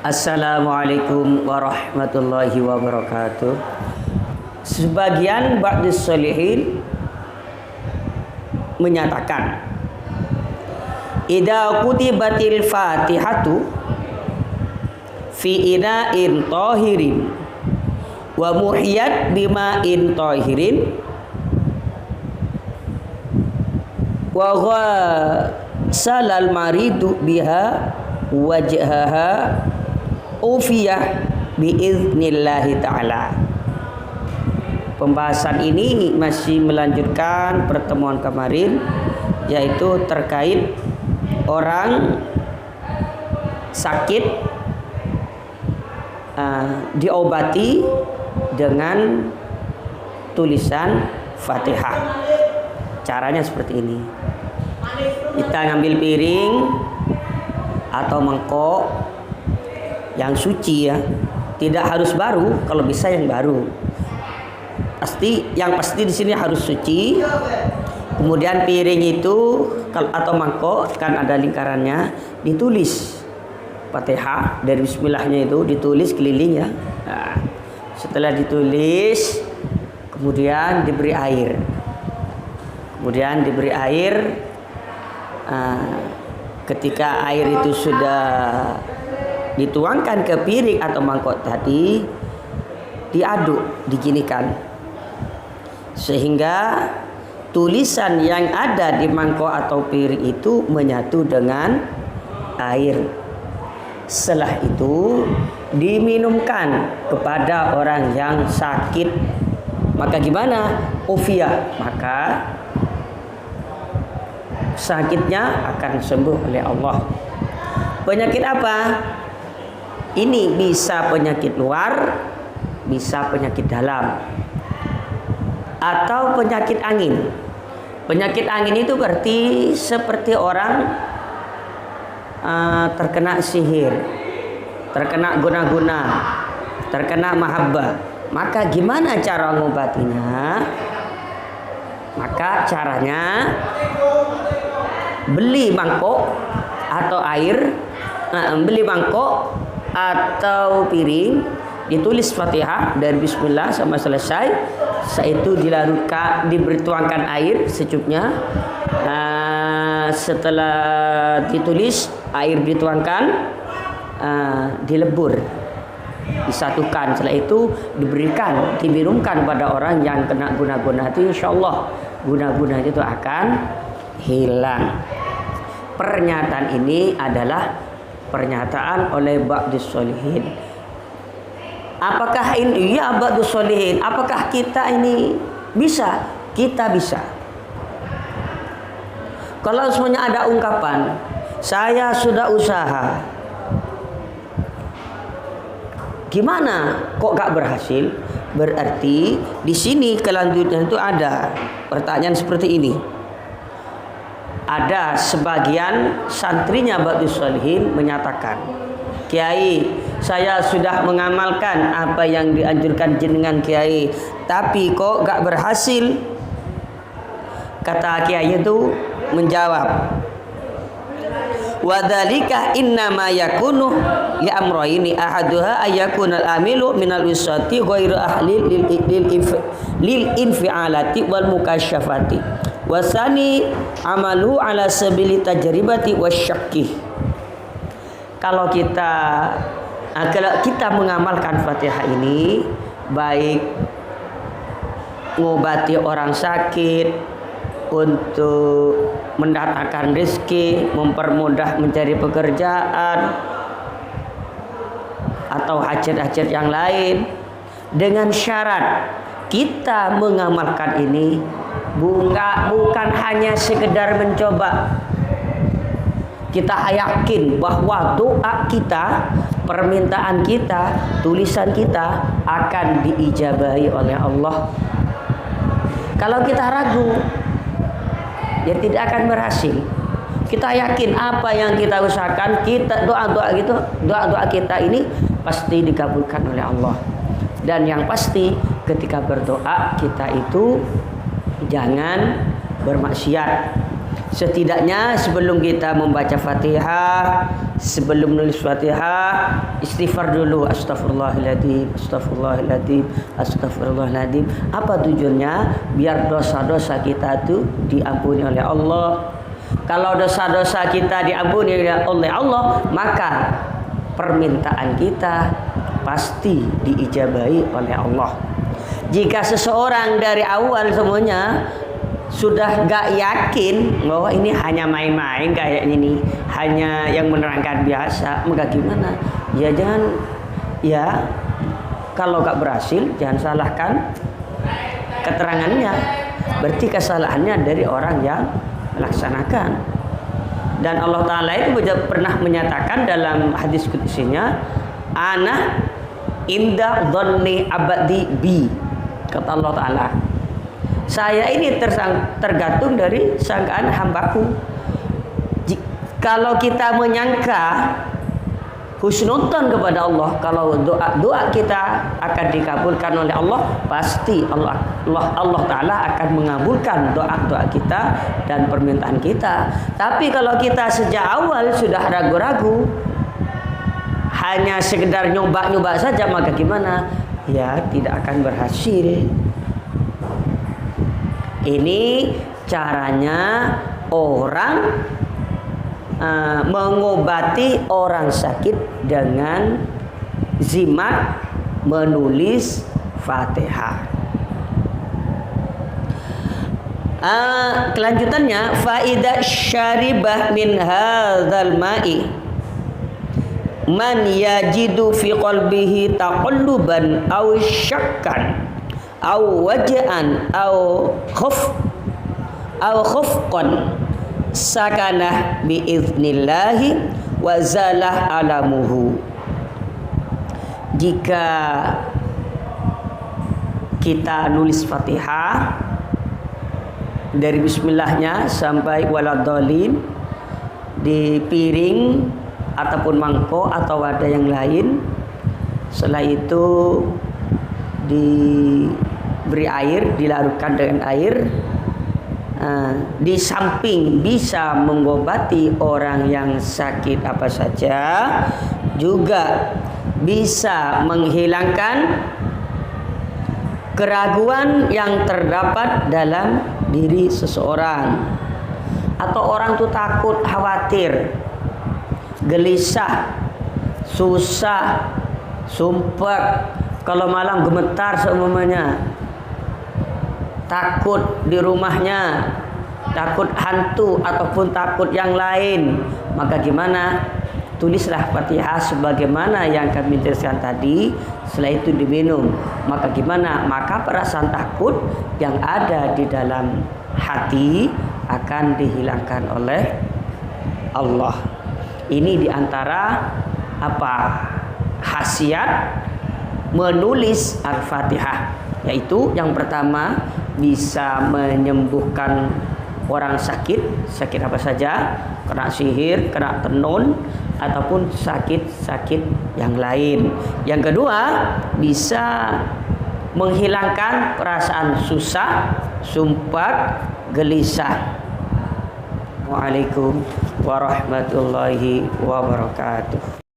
Assalamualaikum warahmatullahi wabarakatuh. Sebagian ba'dus sholihin menyatakan, idza kutibatil fatihatu fi ina'in tahirin wa muhiyat bima'in tahirin wa ghasalal maridu biha wajhaha ufiyah biiznillahi ta'ala. Pembahasan ini masih melanjutkan pertemuan kemarin, yaitu terkait orang sakit diobati dengan tulisan Fatihah. Caranya seperti ini. Kita ngambil piring atau mangkok yang suci ya, tidak harus baru, kalau bisa yang baru. Yang pasti di sini harus suci. Kemudian piring itu atau mangkok kan ada lingkarannya, ditulis Fatihah dari Bismillahnya itu ditulis keliling ya. Nah, setelah ditulis kemudian diberi air. Ketika air itu sudah dituangkan ke piring atau mangkok tadi, diaduk, diginikan, sehingga tulisan yang ada di mangkok atau piring itu menyatu dengan air. Setelah itu diminumkan kepada orang yang sakit. Maka gimana? Ufiyah, maka sakitnya akan sembuh oleh Allah. Penyakit apa? Ini bisa penyakit luar, bisa penyakit dalam, atau penyakit angin. Penyakit angin itu berarti seperti orang terkena sihir, terkena guna-guna, terkena mahabbah. Maka gimana cara mengobatinya? Maka caranya beli mangkok atau beli mangkok atau piring, ditulis Fatihah dari Bismillah sampai selesai. Setelah itu dituangkan air secukupnya. Setelah ditulis, air dituangkan, dilebur, disatukan. Setelah itu diminumkan pada orang yang kena guna-guna itu, insyaallah guna-guna itu akan hilang. Pernyataan ini adalah pernyataan oleh ba'dus sholihin. Apakah ini ya ba'dus sholihin? Apakah kita ini bisa? Kita bisa. Kalau semuanya ada ungkapan, saya sudah usaha, gimana kok gak berhasil? Berarti di sini kelanjutan itu ada pertanyaan seperti ini. Ada sebagian santrinya ba'dus sholihin menyatakan, Kiai, saya sudah mengamalkan apa yang dianjurkan jenengan Kiai, tapi kok gak berhasil. Kata Kiai itu menjawab, wadzalika innama yakunu li amrayni ahaduha ayakunal amilu minal wisati ghairu ahli lil infialati wal mukasyafati wasani amalu ala sabili tajribati wasyakki. Kalau kita mengamalkan Fatihah ini, baik ngobati orang sakit, untuk mendatangkan rezeki, mempermudah mencari pekerjaan, atau hajat-hajat yang lain, dengan syarat kita mengamalkan ini bukan hanya sekedar mencoba. Kita yakin bahwa doa kita, permintaan kita, tulisan kita akan diijabahi oleh Allah. Kalau kita ragu, ya tidak akan berhasil. Kita yakin apa yang kita usahakan, doa-doa kita ini pasti dikabulkan oleh Allah. Dan yang pasti ketika berdoa kita itu jangan bermaksiat. Setidaknya sebelum kita membaca Fatihah, sebelum menulis Fatihah, istighfar dulu. Astagfirullahaladzim, astagfirullahaladzim, astagfirullahaladzim. Apa tujuannya? Biar dosa-dosa kita itu diampuni oleh Allah. Kalau dosa-dosa kita diampuni oleh Allah, maka permintaan kita pasti diijabahi oleh Allah. Jika seseorang dari awal semuanya sudah gak yakin bahwa ini hanya main-main kayak ini, hanya yang menerangkan biasa, maka gimana? Ya jangan, ya kalau gak berhasil jangan salahkan keterangannya, berarti kesalahannya dari orang yang melaksanakan. Dan Allah Ta'ala itu pernah menyatakan dalam hadis qudsinya, ana inda dhanni abadi bi, kata Allah Ta'ala, saya ini tergantung dari sangkaan hambaku. Kalau kita menyangka husnudzon kepada Allah, kalau doa kita akan dikabulkan oleh Allah, pasti Allah Ta'ala akan mengabulkan doa kita dan permintaan kita. Tapi kalau kita sejak awal sudah ragu-ragu, hanya sekedar nyoba-nyoba saja, maka gimana? Ya tidak akan berhasil. Ini caranya orang mengobati orang sakit dengan zimat menulis Fatihah. Kelanjutannya, faida syaribah min hadzal ma'i man yajidu fi qalbihi taqalluban aw syakkan aw waja'an aw khufqan sakanah biiznillahi wa zalah alamuhu. Jika kita nulis Fatihah dari bismillahnya sampai waladhdallin di piring ataupun mangkok atau wadah yang lain, setelah itu diberi air, dilarutkan dengan air, di samping bisa mengobati orang yang sakit apa saja, juga bisa menghilangkan keraguan yang terdapat dalam diri seseorang. Atau orang tuh takut, khawatir, gelisah, susah, sumpek, kalau malam gemetar seumpamanya, takut di rumahnya, takut hantu ataupun takut yang lain, maka gimana? Tulislah Fatihah sebagaimana yang kami jelaskan tadi. Setelah itu diminum, maka gimana? Maka perasaan takut yang ada di dalam hati akan dihilangkan oleh Allah. Ini diantara apa? Khasiat menulis Al-Fatihah, yaitu yang pertama bisa menyembuhkan orang sakit apa saja, kena sihir, kena tenun, ataupun sakit-sakit yang lain. Yang kedua, bisa menghilangkan perasaan susah, sumpah, gelisah. Waalaikumsalam warahmatullahi wabarakatuh.